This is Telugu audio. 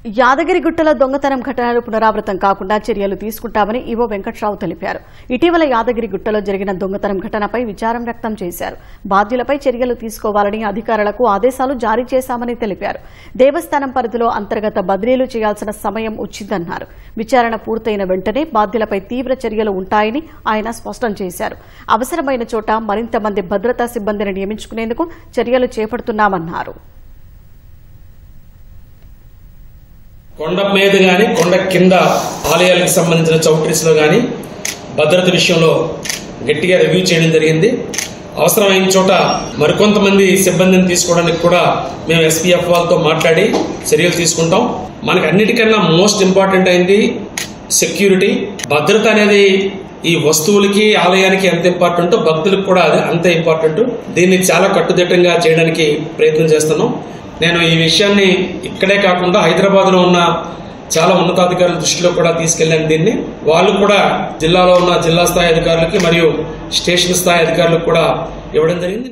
యాదగిరిగుట్టలో దొంగతనం ఘటనలు పునరావృతం కాకుండా చర్యలు తీసుకుంటామని ఈవో వెంకట్రావు తెలిపారు. ఇటీవల యాదగిరిగుట్టలో జరిగిన దొంగతనం ఘటనపై విచారం వ్యక్తం చేశారు. బాధ్యులపై చర్యలు తీసుకోవాలని అధికారులకు ఆదేశాలు జారీ చేశామని తెలిపారు. దేవస్థానం పరిధిలో అంతర్గత బదిలీలు చేయాల్సిన సమయం వచ్చిందన్నారు. విచారణ పూర్తయిన వెంటనే బాధ్యులపై తీవ్ర చర్యలు ఉంటాయని ఆయన స్పష్టం చేశారు. అవసరమైన చోట మరింత మంది భద్రతా సిబ్బందిని నియమించుకునేందుకు చర్యలు చేపడుతున్నామన్నారు. కొండ మీద గాని కొండ కింద ఆలయాలకు సంబంధించిన చౌట్రీస్లో గాని భద్రత విషయంలో గట్టిగా రివ్యూ చేయడం జరిగింది. అవసరమైన చోట మరికొంతమంది సిబ్బందిని తీసుకోవడానికి కూడా మేము ఎస్పీఎఫ్ వాళ్ళతో మాట్లాడి చర్యలు తీసుకుంటాం. మనకి అన్నిటికన్నా మోస్ట్ ఇంపార్టెంట్ అయింది సెక్యూరిటీ. భద్రత అనేది ఈ వస్తువులకి ఆలయానికి ఎంత ఇంపార్టెంటో భక్తులకు కూడా అది అంతే ఇంపార్టెంట్. దీన్ని చాలా కట్టుదిట్టంగా చేయడానికి ప్రయత్నం చేస్తున్నాం. నేను ఈ విషయాన్ని ఇక్కడే కాకుండా హైదరాబాద్ లో ఉన్న చాలా ఉన్నతాధికారుల దృష్టిలో కూడా తీసుకెళ్లాను. దీన్ని వాళ్ళు కూడా జిల్లాలో ఉన్న జిల్లా స్థాయి అధికారులకి మరియు స్టేషన్ స్థాయి అధికారులకు కూడా ఇవ్వడం జరిగింది.